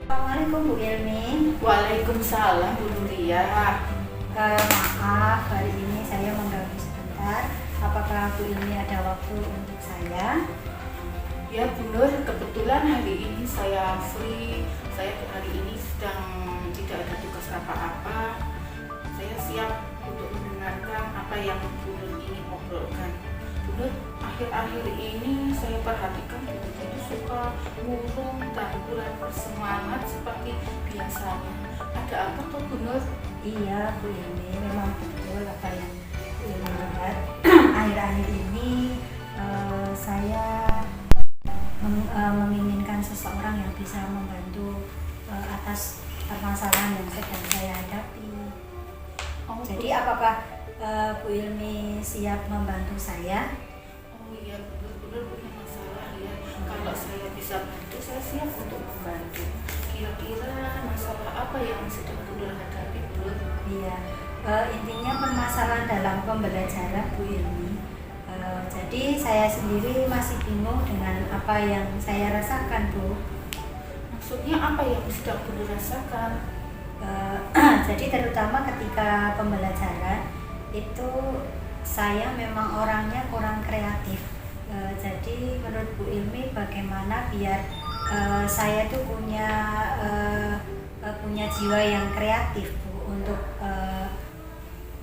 Assalamualaikum Bu Ilmi. Waalaikumsalam Bu Nuria. Maaf, hari ini saya mengganggu sebentar. Apakah Bu Ilmi ada waktu untuk saya? Ya Bu Nur, kebetulan hari ini saya free. Saya hari ini sedang tidak ada tugas apa-apa. Saya siap untuk mendengarkan apa yang Bu Nur ingin obrolkan. Bu Nur, akhir-akhir ini saya perhatikan Bu Nur itu suka murung dan kurang bersemangat seperti biasanya. Ada apa tuh Bu Nur? Iya Bu Ilmi, memang betul apa yang Bu Ilmi lihat. Akhir-akhir ini saya menginginkan seseorang yang bisa membantu atas permasalahan yang sedang saya hadapi. Jadi apakah Bu Ilmi siap membantu saya? Oh iya, benar-benar punya masalah ya. Kalau saya bisa bantu, saya siap untuk membantu. Kira-kira masalah apa yang sedang Bu hadapi, Bu? Iya, intinya permasalahan dalam pembelajaran Bu Ilmi. Jadi saya sendiri masih bingung dengan apa yang saya rasakan, Bu. Maksudnya apa yang sedang Bu rasakan? Jadi terutama ketika pembelajaran itu saya memang orangnya kurang kreatif. Jadi menurut Bu Ilmi bagaimana biar saya tuh punya jiwa yang kreatif Bu untuk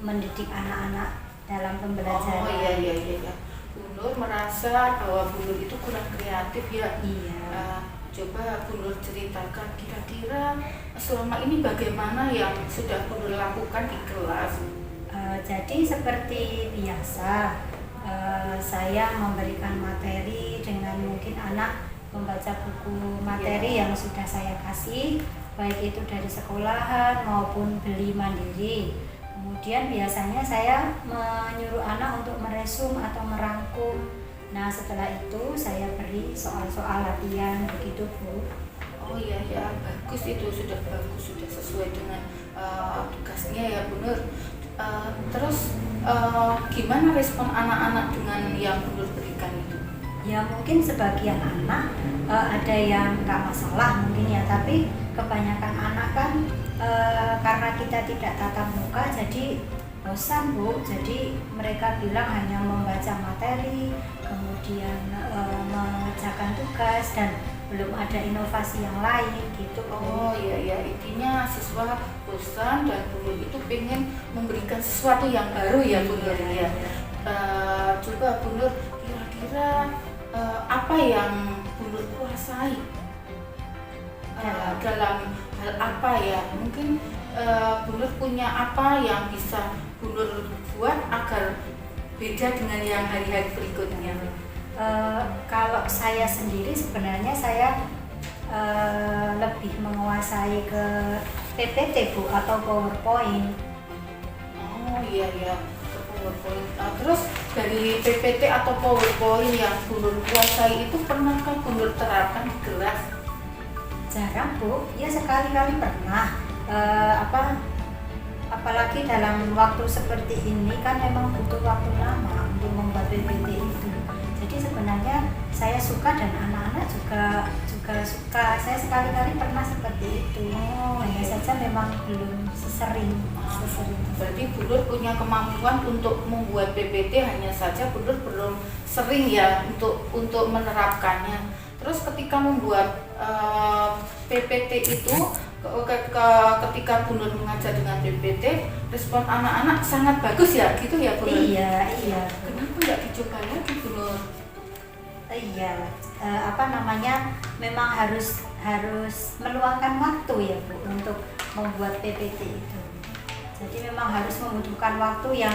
mendidik anak-anak dalam pembelajaran. Oh iya. Bu Nur merasa bahwa Bu Nur itu kurang kreatif ya. Iya. Coba Bu Nur ceritakan kira-kira selama ini bagaimana yang sudah Bu Nur lakukan di kelas. Jadi seperti biasa saya memberikan materi dengan mungkin anak membaca buku materi yang sudah saya kasih, baik itu dari sekolahan maupun beli mandiri. Kemudian biasanya saya menyuruh anak untuk meresum atau merangkum. Nah setelah itu saya beri soal-soal latihan begitu Bu. Oh iya bagus, itu sudah bagus, sudah sesuai dengan tugasnya ya Bu Nur. Terus gimana respon anak-anak dengan yang Bu Nur berikan itu? Ya mungkin sebagian anak ada yang nggak masalah mungkin ya, tapi kebanyakan anak kan karena kita tidak tatap muka jadi bosan Bu. Jadi mereka bilang hanya membaca materi, kemudian mengerjakan tugas dan belum ada inovasi yang lain gitu. Oh iya, intinya siswa bosan dan Bu Nur itu pengen memberikan sesuatu yang baru ya Bu Nur ya. Coba Bu Nur, kira-kira apa yang Bu Nur kuasai dalam hal apa ya? Mungkin Bu Nur punya apa yang bisa Bu Nur buat agar beda dengan yang hari-hari berikutnya? Kalau saya sendiri sebenarnya saya lebih menguasai ke PPT Bu atau PowerPoint. Oh iya, ke PowerPoint. Terus dari PPT atau PowerPoint yang Bu Nur kuasai itu pernahkah Bu Nur terapkan di kelas? Jarang Bu, ya sekali-kali pernah. Apalagi dalam waktu seperti ini kan memang butuh waktu lama untuk membuat PPT itu. Jadi sebenarnya saya suka dan anak-anak juga suka. Saya sekali-kali pernah seperti itu. Hanya saja memang belum sesering. Berarti Bu Nur punya kemampuan untuk membuat PPT, hanya saja Bu Nur belum sering ya untuk menerapkannya. Terus ketika membuat PPT itu ketika Bu Nur mengajar dengan PPT, respon anak-anak sangat bagus ya, gitu ya Bu Nur? Iya. Kenapa nggak dicoba lagi Bu Nur? Iya, memang harus meluangkan waktu ya Bu untuk membuat PPT itu. Jadi memang harus membutuhkan waktu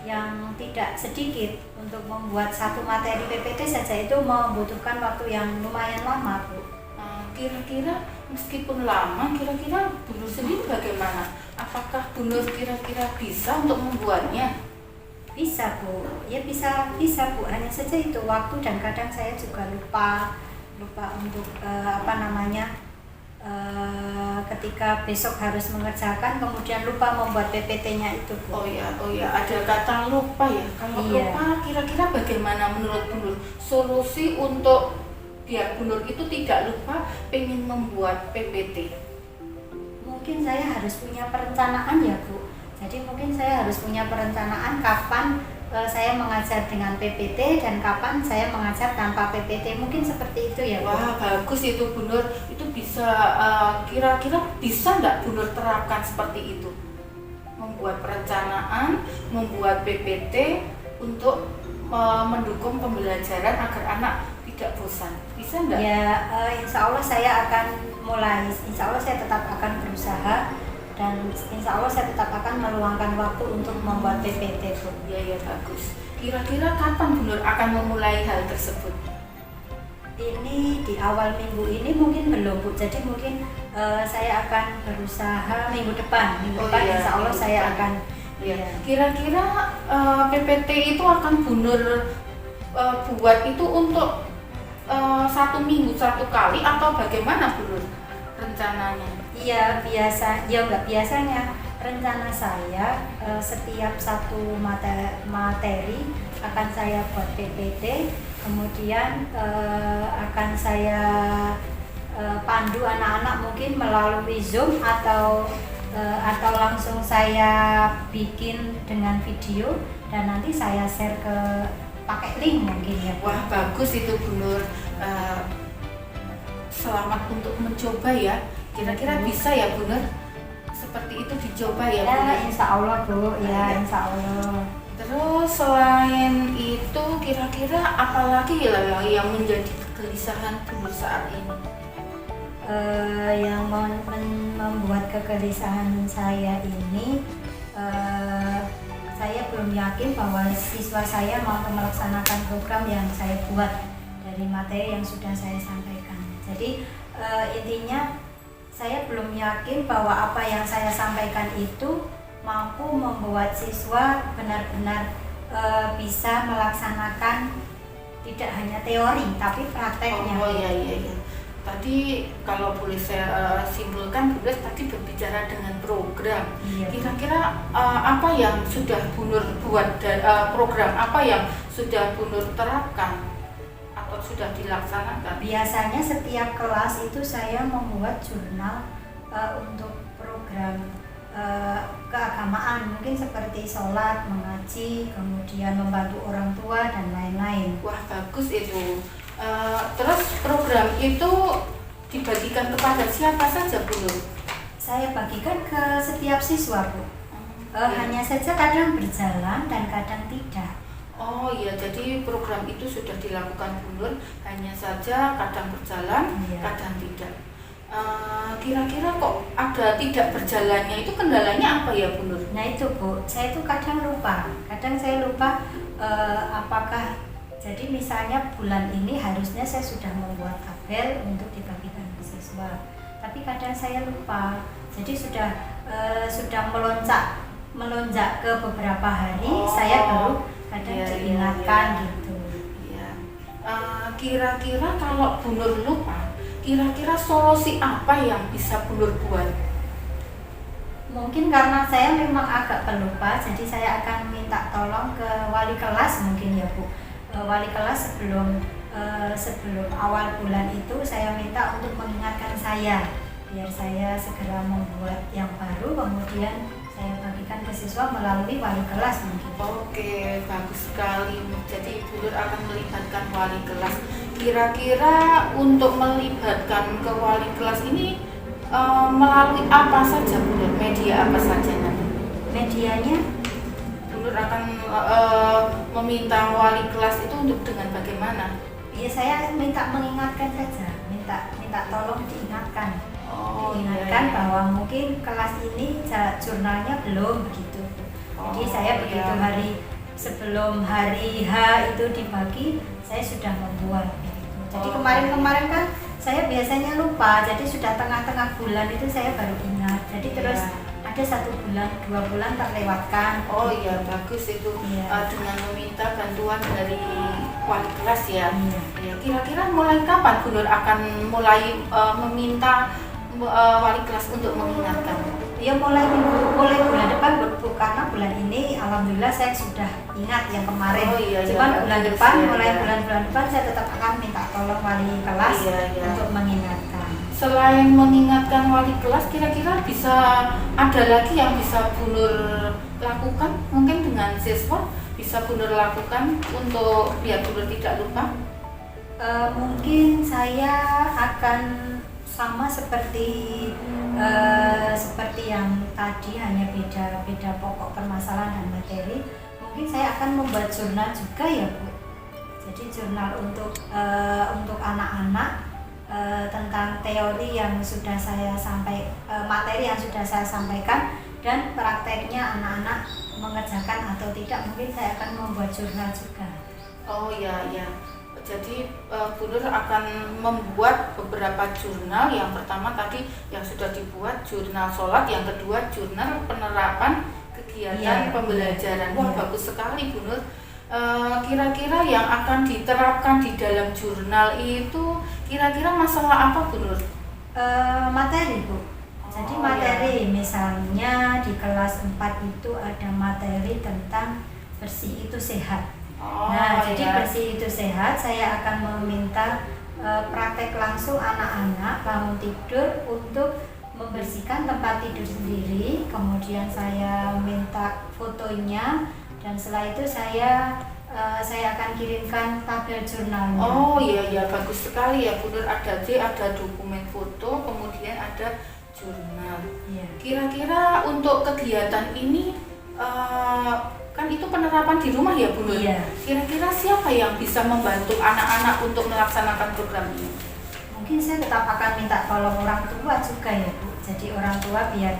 yang tidak sedikit untuk membuat satu materi PPT saja, itu membutuhkan waktu yang lumayan lama Bu. Kira-kira meskipun lama, kira-kira Bu Nur sendiri bagaimana? Apakah Bu Nur kira-kira bisa untuk membuatnya? Bisa Bu, ya bisa Bu. Hanya saja itu waktu dan kadang saya juga lupa untuk ketika besok harus mengerjakan kemudian lupa membuat PPT-nya itu Bu. Oh iya, ada kata lupa ya. Kalau Iya. lupa, kira-kira bagaimana menurut Bu Nur solusi untuk biar Bu Nur itu tidak lupa pengen membuat PPT? Mungkin saya harus punya perencanaan ya Bu. Jadi mungkin saya harus punya perencanaan kapan saya mengajar dengan PPT dan kapan saya mengajar tanpa PPT. Mungkin seperti itu ya Bu. Wah, bagus itu Bu Nur. Itu bisa kira-kira bisa nggak Bu Nur terapkan seperti itu? Membuat perencanaan, membuat PPT untuk mendukung pembelajaran agar anak tidak bosan. Bisa nggak? Ya, insya Allah saya akan mulai. Insya Allah saya tetap akan berusaha dan insya Allah saya tetap akan meluangkan waktu untuk membuat PPT Bu. Iya, bagus. Kira-kira kapan Bu Nur akan memulai hal tersebut? Ini di awal minggu ini mungkin belum Bu. Jadi mungkin saya akan berusaha minggu depan. Minggu depan iya, insya Allah minggu saya depan. akan. Ya. Kira-kira PPT itu akan Bu Nur buat itu untuk 1 minggu 1 kali atau bagaimana Bu Nur rencananya? Iya biasa, ya enggak biasanya rencana saya setiap satu materi akan saya buat PPT, kemudian akan saya pandu anak-anak mungkin melalui Zoom atau langsung saya bikin dengan video dan nanti saya share ke pakai link mungkin ya. Wah, bagus itu Bu Nur. Selamat untuk mencoba ya. Kira-kira bisa ya Bu Nur? Seperti itu dicoba ya Bu Nur? Ya insya Allah Bu, ya insya Allah. Terus selain itu kira-kira apalagi ya yang menjadi kegelisahan Bu Nur saat ini? Yang membuat kegelisahan saya ini, saya belum yakin bahwa siswa saya mampu melaksanakan program yang saya buat dari materi yang sudah saya sampaikan. Jadi intinya saya belum yakin bahwa apa yang saya sampaikan itu mampu membuat siswa benar-benar bisa melaksanakan tidak hanya teori tapi prakteknya. Oh iya. Tadi kalau boleh saya simpulkan, Bu Nur tadi berbicara dengan program. Iya. Kira-kira apa yang sudah Bu Nur buat dan program apa yang sudah Bu Nur terapkan atau sudah dilaksanakan? Biasanya setiap kelas itu saya membuat jurnal untuk program keagamaan, mungkin seperti sholat, mengaji, kemudian membantu orang tua dan lain-lain. Wah, bagus itu. Terus program itu dibagikan kepada siapa saja Bu Nur? Saya bagikan ke setiap siswa Bu. Iya. Hanya saja kadang berjalan dan kadang tidak. Oh iya, jadi program itu sudah dilakukan Bu Nur, hanya saja kadang berjalan, Iya. kadang tidak. Kira-kira kok ada tidak berjalannya itu kendalanya apa ya Bu Nur? Nah itu Bu, saya itu kadang saya lupa apakah, jadi misalnya bulan ini harusnya saya sudah membuat tabel untuk dibagikan ke siswa, tapi kadang saya lupa, jadi sudah melonjak ke beberapa hari, saya baru kadang diingatkan gitu. Iya. Kira-kira kalau Bu Nur lupa, kira-kira solusi apa yang bisa Bu Nur buat? Mungkin karena saya memang agak pelupa, jadi saya akan minta tolong ke wali kelas mungkin ya Bu. Wali kelas sebelum awal bulan itu saya minta untuk mengingatkan saya, biar saya segera membuat yang baru, kemudian saya bagikan ke siswa melalui wali kelas mungkin. Oke, bagus sekali. Jadi Bu Nur akan melibatkan wali kelas. Kira-kira untuk melibatkan ke wali kelas ini melalui apa saja Bu Nur? Media apa saja nanti? Medianya Bu Nur akan meminta wali kelas itu untuk dengan bagaimana? ya saya minta mengingatkan saja, minta tolong diingatkan. Diingatkan bahwa mungkin kelas ini jurnalnya belum begitu. Jadi saya begitu hari sebelum hari H itu dibagi, saya sudah membuat begitu. Jadi kemarin kan saya biasanya lupa, jadi sudah tengah-tengah bulan itu saya baru ingat. Jadi terus ada 1 bulan, 2 bulan terlewatkan. Oh iya, bagus itu. Dengan meminta bantuan dari wali kelas ya. Ya, kira-kira mulai kapan Bu Nur akan mulai meminta wali kelas untuk mengingatkan? Ya mulai bulan depan Bu, karena bulan ini alhamdulillah saya sudah ingat yang kemarin. Oh, iya, Cuman iya, bulan bagus, depan, ya, mulai ya. bulan depan saya tetap akan minta tolong wali kelas Iya, iya. untuk mengingatkan. Selain mengingatkan wali kelas, kira-kira bisa ada lagi yang bisa Bu Nur lakukan? Mungkin dengan siswa bisa Bu Nur lakukan untuk biar Bu Nur tidak lupa? Mungkin saya akan sama seperti yang tadi, hanya beda pokok permasalahan dan materi. Mungkin saya akan membuat jurnal juga ya Bu. Jadi jurnal untuk anak-anak tentang teori yang sudah saya materi yang sudah saya sampaikan, dan prakteknya anak-anak mengerjakan atau tidak. Mungkin saya akan membuat jurnal juga. Oh ya, ya. Jadi Bu Nur akan membuat beberapa jurnal. Yang pertama tadi yang sudah dibuat jurnal sholat, yang kedua jurnal penerapan kegiatan pembelajaran. Wah, bagus sekali Bu Nur. Kira-kira yang akan diterapkan di dalam jurnal itu kira-kira masalah apa Bu Nur? Materi Bu. Jadi materi misalnya di kelas 4 itu ada materi tentang bersih itu sehat. Jadi bersih itu sehat, saya akan meminta praktek langsung anak-anak bangun tidur untuk membersihkan tempat tidur sendiri. Kemudian saya minta fotonya, dan setelah itu saya akan kirimkan tabel jurnalnya. Oh iya, bagus sekali ya Bu Nur. Ada dokumen foto, kemudian ada jurnal. Iya. Kira-kira untuk kegiatan ini kan itu penerapan di rumah ya Bu Nur? Iya. Kira-kira siapa yang bisa membantu anak-anak untuk melaksanakan program ini? Mungkin saya tetap akan minta tolong orang tua juga ya Bu. Jadi orang tua biar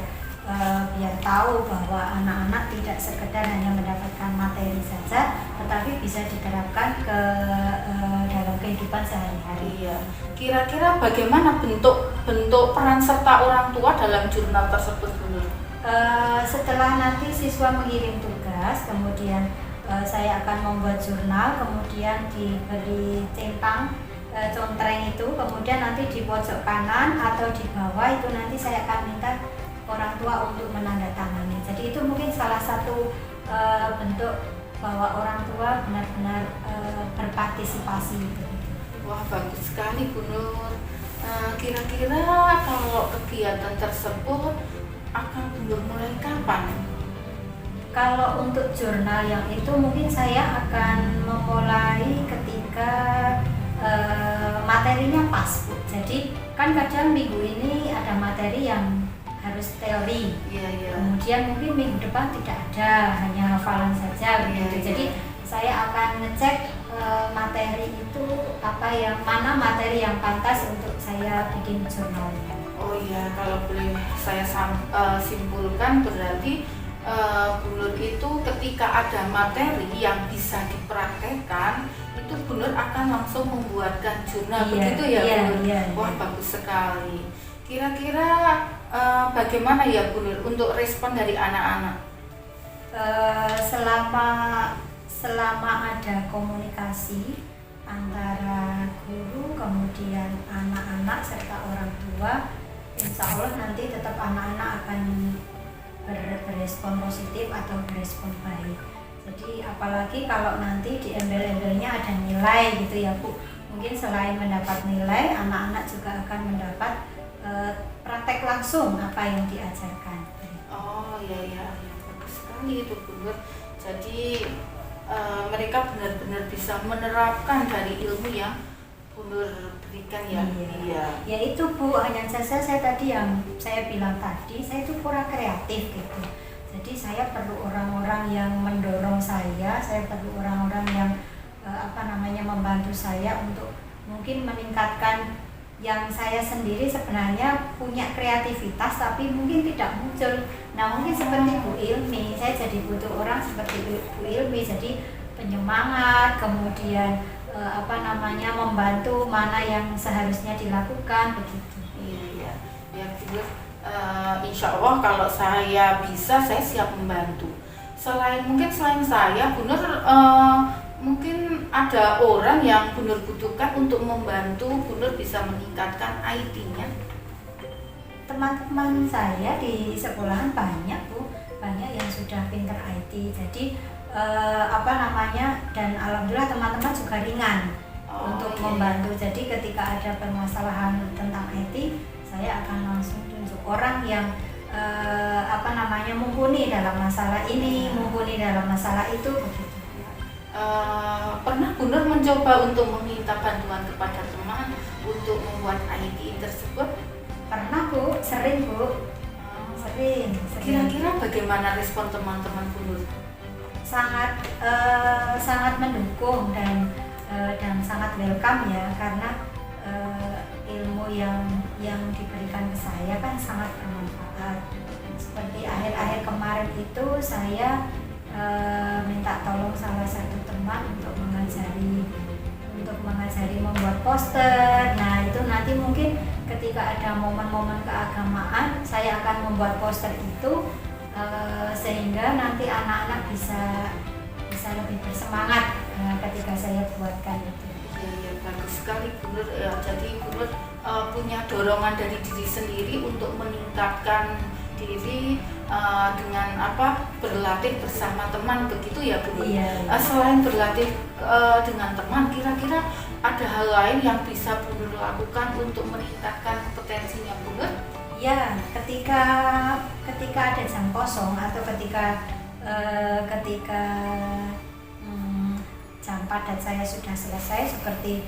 tahu bahwa anak-anak tidak sekedar hanya mendapatkan materi saja, tetapi bisa diterapkan ke dalam kehidupan sehari-hari. Iya. Kira-kira bagaimana bentuk peran serta orang tua dalam jurnal tersebut Bu Nur? Setelah nanti siswa mengirim tugas, kemudian saya akan membuat jurnal, kemudian diberi centang contreng itu, kemudian nanti di pojok kanan atau di bawah itu nanti saya akan minta orang tua untuk menandatangani. Jadi itu mungkin salah satu bentuk bahwa orang tua benar-benar berpartisipasi. Wah, bagus sekali Bu Nur. Kira-kira kalau kegiatan tersebut akan Bu Nur mulai kapan? Kalau untuk jurnal yang itu mungkin saya akan memulai ketika materinya pas Bu. Jadi kan kadang minggu ini ada materi yang harus teori. Iya. Kemudian mungkin minggu depan tidak ada, hanya hafalan saja begitu. Iya. Jadi saya akan ngecek materi itu mana materi yang pantas untuk saya bikin jurnalnya. Oh iya, kalau boleh saya simpulkan berarti Bu Nur itu ketika ada materi yang bisa dipraktekkan, itu Bu Nur akan langsung membuatkan jurnal. Begitu ya Bu Nur? Iya. Wah, bagus sekali. Kira-kira bagaimana ya Bu Nur untuk respon dari anak-anak? Selama ada komunikasi antara guru, kemudian anak-anak serta orang tua, insya Allah nanti tetap anak-anak akan berespon positif atau berespon baik. Jadi apalagi kalau nanti di embel-embelnya ada nilai gitu ya Bu. Mungkin selain mendapat nilai, anak-anak juga akan mendapat praktek langsung apa yang diajarkan. Oh iya, bagus sekali itu Bu Nur. Jadi mereka benar-benar bisa menerapkan dari ilmu yang Bu Nur berikan ya. Iya. Ya itu Bu, hanya saja saya tadi yang saya bilang tadi, saya itu kurang kreatif gitu. Jadi saya perlu orang-orang yang mendorong saya perlu orang-orang yang membantu saya untuk mungkin meningkatkan yang saya sendiri sebenarnya punya kreativitas tapi mungkin tidak muncul. Nah mungkin seperti Bu Ilmi, saya jadi butuh orang seperti Bu Ilmi, jadi penyemangat, kemudian membantu mana yang seharusnya dilakukan begitu. Iya. Ya Bu, insya Allah kalau saya bisa, saya siap membantu. Selain saya, Bu Nur, mungkin ada orang yang Bu Nur butuhkan untuk membantu Bu Nur bisa meningkatkan IT-nya. teman-teman saya di sekolahan banyak Bu, banyak yang sudah pinter IT. Jadi dan alhamdulillah teman-teman juga ringan untuk membantu. Jadi ketika ada permasalahan tentang IT, saya akan langsung tunjuk orang yang mumpuni dalam masalah ini, mumpuni dalam masalah itu, begitu. Pernah Bu Nur mencoba untuk meminta bantuan kepada teman untuk membuat IT tersebut? Pernah Bu, sering Bu, sering. Kira-kira bagaimana respon teman-teman Bu Nur? Sangat mendukung dan sangat welcome ya, karena ilmu yang diberikan ke saya kan sangat bermanfaat. Seperti akhir-akhir kemarin itu saya minta tolong salah satu teman untuk mengajari membuat poster. Nah itu nanti mungkin ketika ada momen-momen keagamaan saya akan membuat poster itu, sehingga nanti anak-anak bisa lebih bersemangat ketika saya buatkan itu. Ya, bagus sekali Bu Nur. Jadi Bu Nur punya dorongan dari diri sendiri untuk meningkatkan diri dengan berlatih bersama teman, begitu ya Bu Nur. Iya. Selain berlatih dengan teman, kira-kira ada hal lain yang bisa Bu Nur lakukan untuk meningkatkan kompetensinya Bu Nur? Ya, ketika ada jam kosong atau ketika jam padat saya sudah selesai, seperti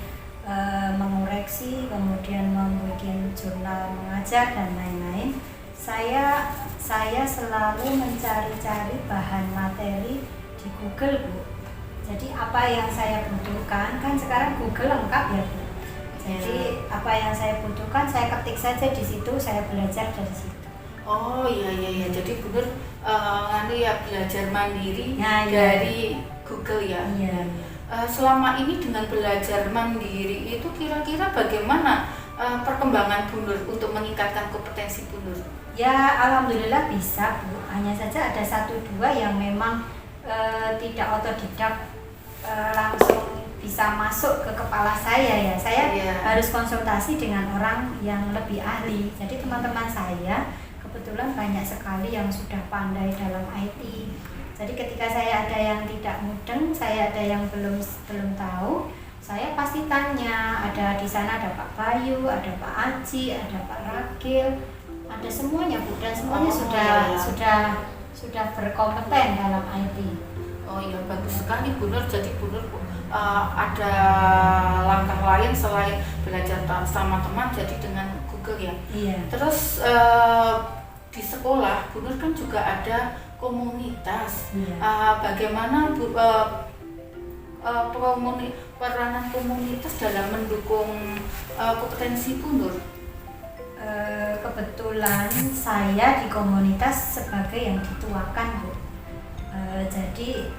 mengoreksi, kemudian membuat jurnal mengajar dan lain-lain, saya selalu mencari-cari bahan materi di Google Bu. Jadi apa yang saya butuhkan, kan sekarang Google lengkap ya Bu. Jadi apa yang saya butuhkan saya ketik saja di situ, saya belajar dari situ. Oh iya. Jadi Bu Nur belajar mandiri Ya, dari Google ya. Iya. Selama ini dengan belajar mandiri itu kira-kira bagaimana perkembangan Bu Nur untuk meningkatkan kompetensi Bu Nur? Ya alhamdulillah bisa Bu. Hanya saja ada 1-2 yang memang tidak otodidak langsung bisa masuk ke kepala saya ya. Saya harus konsultasi dengan orang yang lebih ahli. Jadi teman-teman saya kebetulan banyak sekali yang sudah pandai dalam IT. Jadi ketika saya ada yang tidak mudeng, saya ada yang belum tahu, saya pasti tanya. Ada di sana ada Pak Bayu, ada Pak Aji, ada Pak Rakil, ada semuanya Bu, dan semuanya sudah berkompeten dalam IT. Oh iya, bagus sekali Bu Nur. Jadi Bu Nur ada langkah lain selain belajar sama teman, jadi dengan Google ya. Iya. Terus di sekolah Bu Nur kan juga ada komunitas. Iya. Bagaimana peranan komunitas dalam mendukung kompetensi Bu Nur? Kebetulan saya di komunitas sebagai yang dituakan Bu. Jadi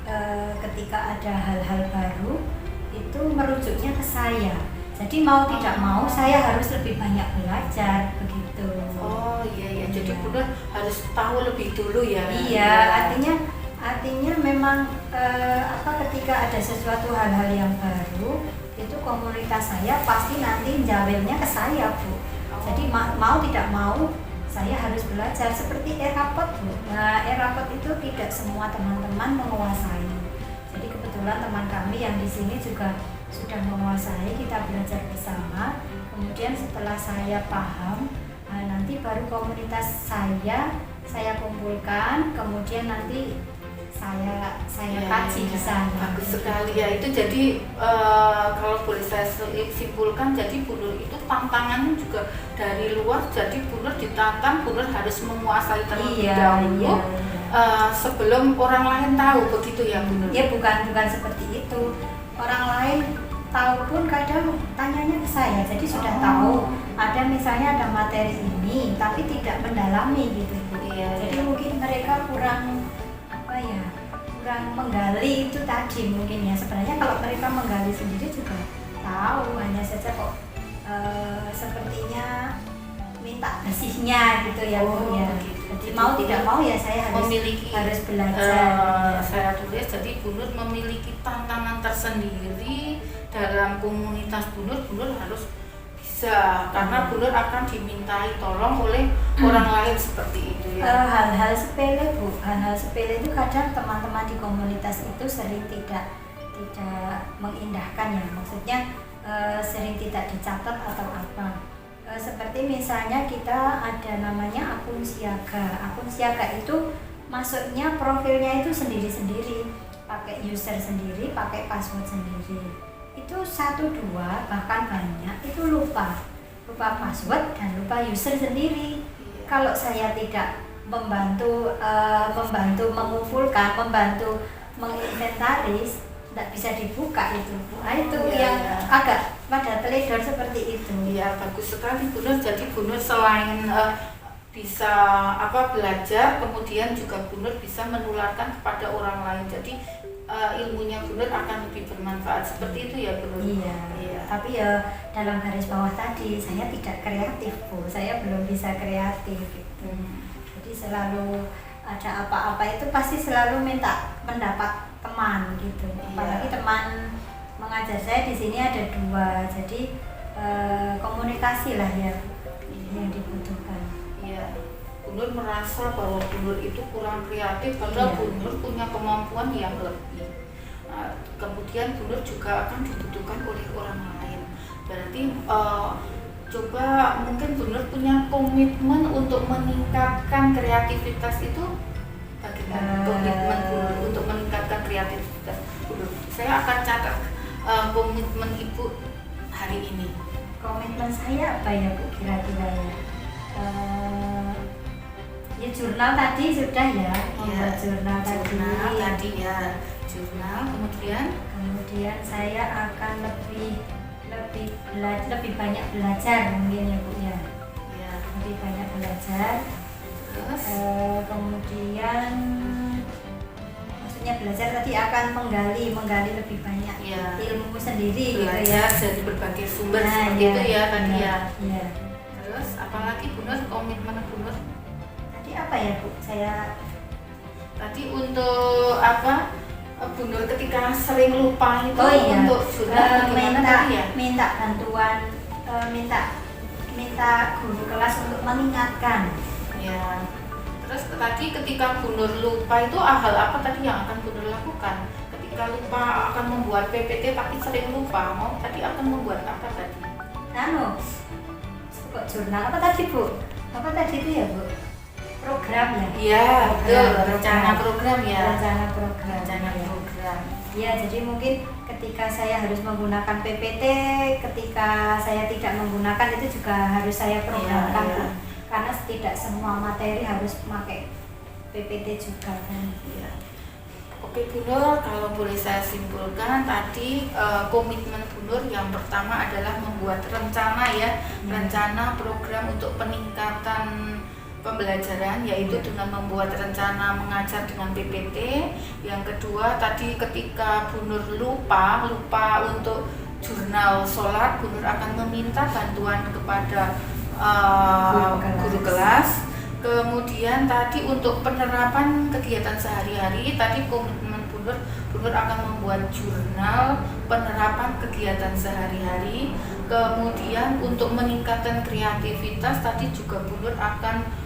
ketika ada hal-hal baru itu merujuknya ke saya. Jadi mau tidak mau saya harus lebih banyak belajar, begitu. Oh iya. Jadi Bu Nur harus tahu lebih dulu ya. Iya, artinya memang ketika ada sesuatu hal-hal yang baru itu komunitas saya pasti nanti jawabnya ke saya Bu. Jadi mau tidak mau saya harus belajar, seperti e-rapot Bu. Nah, e-rapot itu tidak semua teman-teman menguasai. Jadi kebetulan teman kami yang di sini juga sudah menguasai, kita belajar bersama. Kemudian setelah saya paham, nanti baru komunitas saya kumpulkan, kemudian nanti saya kaji di sana. Bagus sekali ya. Itu jadi kalau boleh saya simpulkan, jadi Bu Nur itu tantangannya juga dari luar. Jadi Bu Nur ditantang, Bu Nur harus menguasai terlebih dahulu sebelum orang lain tahu, begitu ya Bu Nur? Ya bukan seperti itu. Orang lain tahu pun kadang tanyanya ke saya. Jadi sudah tahu ada misalnya ada materi ini, tapi tidak mendalami gitu Bu. Jadi mungkin mereka kurang menggali itu tadi mungkin ya. Sebenarnya kalau mereka menggali sendiri juga tahu, hanya saja kok sepertinya minta bersihnya gitu ya Bu ya. Jadi mau tidak mau ya saya harus belajar. Saya tulis, jadi Bu Nur memiliki tantangan tersendiri dalam komunitas Bu Nur harus bisa bisa, karena Bu Nur akan dimintai tolong oleh orang lain seperti itu ya. Hal-hal sepele Bu, hal-hal sepele itu kadang teman-teman di komunitas itu sering tidak mengindahkan ya, maksudnya sering tidak dicatat atau apa. Seperti misalnya kita ada namanya akun siaga. Akun siaga itu masuknya profilnya itu sendiri-sendiri, pakai user sendiri, pakai password sendiri. Itu 1, 2 bahkan banyak itu lupa password dan lupa user sendiri. Kalau saya tidak membantu mengumpulkan, membantu menginventaris, tidak bisa dibuka itu. Nah, itu yang agak pada teledor seperti itu. Iya, bagus sekali Bu Nur. Jadi Bu Nur selain bisa belajar, kemudian juga Bu Nur bisa menularkan kepada orang lain. Jadi ilmunya Bu Nur akan lebih bermanfaat seperti itu ya Bu Nur. Iya. Tapi ya dalam garis bawah tadi saya tidak kreatif Bu. Saya belum bisa kreatif gitu. Jadi selalu ada apa-apa itu pasti selalu minta pendapat teman gitu. Apalagi teman mengajar saya di sini ada 2. Jadi komunikasi lah ya yang dibutuhkan. Iya. Bu Nur merasa bahwa Bu Nur itu kurang kreatif padahal Bu Nur punya kemampuan yang lebih. Nah, kemudian Bu Nur juga akan dibutuhkan oleh orang lain. Berarti coba mungkin Bu Nur punya komitmen untuk meningkatkan kreativitas itu. Bagaimana komitmen Bu Nur untuk meningkatkan kreativitas Bu Nur? Saya akan catat komitmen Ibu hari ini. Komitmen saya apa ya Bu kira-kira ya? Ya jurnal tadi sudah ya, membuat jurnal tadi ya, jurnal. Kemudian saya akan lebih banyak belajar mungkin ya Bu ya. Ya. Lebih banyak belajar. Terus Kemudian maksudnya belajar tadi akan menggali lebih banyak ilmu sendiri belajar gitu ya dari berbagai sumber seperti itu ya tadi ya. Iya. Terus apalagi Bu Nur, komitmen Bu Nur? Tadi apa ya Bu? Saya tadi untuk Bu Nur ketika sering lupa itu untuk jurnal bagaimana tadi ya? Minta bantuan, minta guru kelas untuk mengingatkan. Ya. Terus tadi ketika Bu Nur lupa itu hal apa tadi yang akan Bu Nur lakukan? Ketika lupa akan membuat PPT tapi sering lupa, tadi akan membuat apa tadi? Kok jurnal apa tadi Bu? Apa tadi itu ya Bu? Program ya? Iya, betul. Rencana program ya. Rencana program. Ya, jadi mungkin ketika saya harus menggunakan PPT, ketika saya tidak menggunakan itu juga harus saya programkan Bu. Karena tidak semua materi harus pakai PPT juga kan. Ya. Oke Bu Nur, kalau boleh saya simpulkan tadi komitmen Bu Nur yang pertama adalah membuat rencana ya, rencana program untuk peningkatan pembelajaran, yaitu dengan membuat rencana mengajar dengan PPT. Yang kedua tadi ketika Bu Nur lupa untuk jurnal sholat, Bu Nur akan meminta bantuan kepada guru kelas. Kemudian tadi untuk penerapan kegiatan sehari-hari, tadi komitmen Bu Nur akan membuat jurnal penerapan kegiatan sehari-hari. Kemudian untuk meningkatkan kreativitas tadi juga Bu Nur akan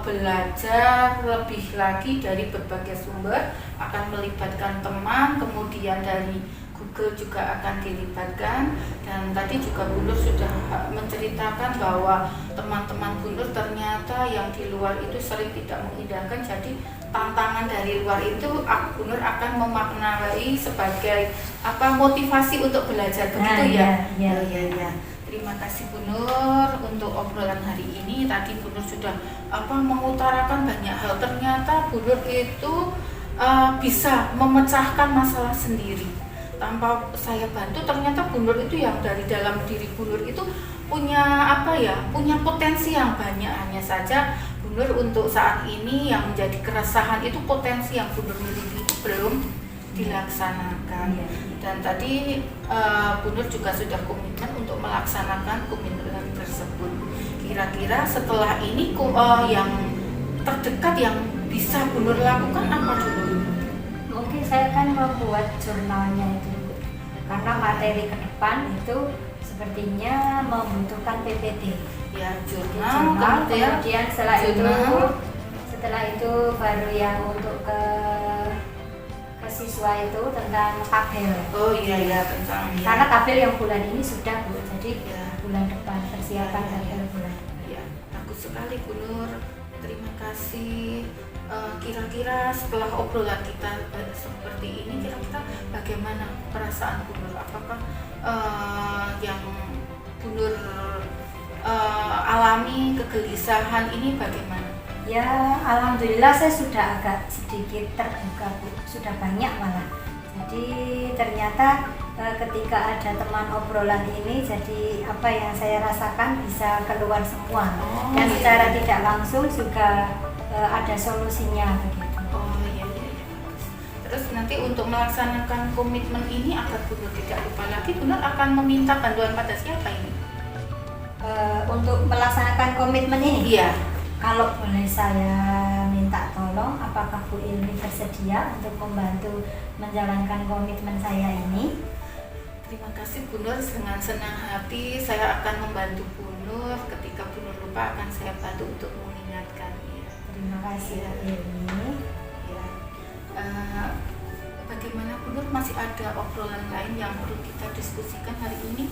belajar lebih lagi dari berbagai sumber, akan melibatkan teman, kemudian dari Google juga akan dilibatkan. Dan tadi juga Bu Nur sudah menceritakan bahwa teman-teman Bu Nur ternyata yang di luar itu sering tidak mengindahkan. Jadi tantangan dari luar itu Bu Nur akan memaknai sebagai motivasi untuk belajar, begitu ya? Ya. Terima kasih Bu Nur untuk obrolan hari ini. Tadi Bu Nur sudah mengutarakan banyak hal. Ternyata Bu Nur itu bisa memecahkan masalah sendiri tanpa saya bantu. Ternyata Bu Nur itu yang dari dalam diri Bu Nur itu punya punya potensi yang banyak. Hanya saja Bu Nur untuk saat ini yang menjadi keresahan itu potensi yang Bu Nur miliki itu belum dilaksanakan. Dan tadi Bu Nur juga sudah komitmen untuk melaksanakan komitmen tersebut. Kira-kira setelah ini yang terdekat yang bisa Bu Nur lakukan apa dulu? Mungkin saya akan membuat jurnalnya itu, karena materi ke depan itu sepertinya membutuhkan PPT. Ya, jurnal, Kemudian setelah jurnal. itu baru yang untuk ke siswa itu tentang tabel. Oh iya tentang Karena tabel yang bulan ini sudah Bu, jadi ya. bulan depan persiapan tabel bulan depan. Ya, bagus sekali Bu Nur. Terima kasih. Kira-kira setelah obrolan kita seperti ini, kira-kira bagaimana perasaan Bu Nur? Apakah yang Bu Nur alami kegelisahan ini bagaimana? Ya, alhamdulillah saya sudah agak sedikit terbuka Bu, sudah banyak malah. Jadi ternyata ketika ada teman obrolan ini, jadi apa yang saya rasakan bisa keluar semua. Dan secara tidak langsung juga ada solusinya begitu. Oh iya bagus. Terus nanti untuk melaksanakan komitmen ini agar Bu Nur tidak lupa lagi, Bu Nur akan meminta bantuan pada siapa ini? Untuk melaksanakan komitmen ini? Iya. Kalau boleh saya minta tolong, apakah Bu Ilmi bersedia untuk membantu menjalankan komitmen saya ini? Terima kasih Bu Nur, dengan senang hati saya akan membantu Bu Nur. Ketika Bu Nur lupa akan saya bantu untuk mengingatkan. Ya. Terima kasih Bu Ilmi. Ya. Bagaimana Bu Nur, masih ada obrolan lain yang perlu kita diskusikan hari ini?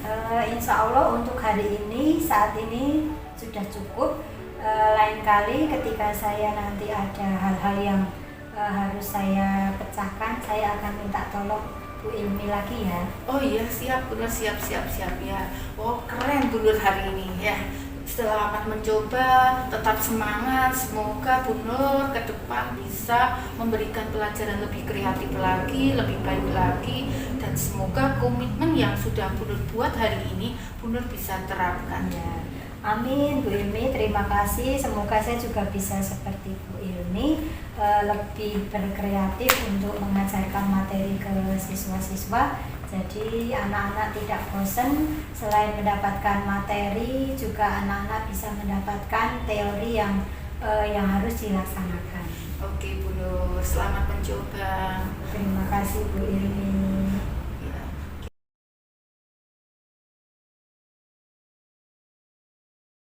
Insya Allah untuk hari ini, saat ini sudah cukup. Lain kali ketika saya nanti ada hal-hal yang harus saya pecahkan, saya akan minta tolong Bu Ilmi lagi ya. Oh iya, siap Bu Nur, siap ya. Oh keren Bu Nur hari ini ya. Selamat mencoba, tetap semangat. Semoga Bu Nur ke depan bisa memberikan pelajaran lebih kreatif lagi, lebih baik lagi, dan semoga komitmen yang sudah Bu Nur buat hari ini Bu Nur bisa terapkan. Ya. Amin Bu Ilmi, terima kasih. Semoga saya juga bisa seperti Bu Ilmi, lebih berkreatif untuk mengajarkan materi ke siswa-siswa. Jadi anak-anak tidak bosan, selain mendapatkan materi, juga anak-anak bisa mendapatkan teori yang harus dilaksanakan. Oke Bu Nur, selamat mencoba. Terima kasih Bu Ilmi.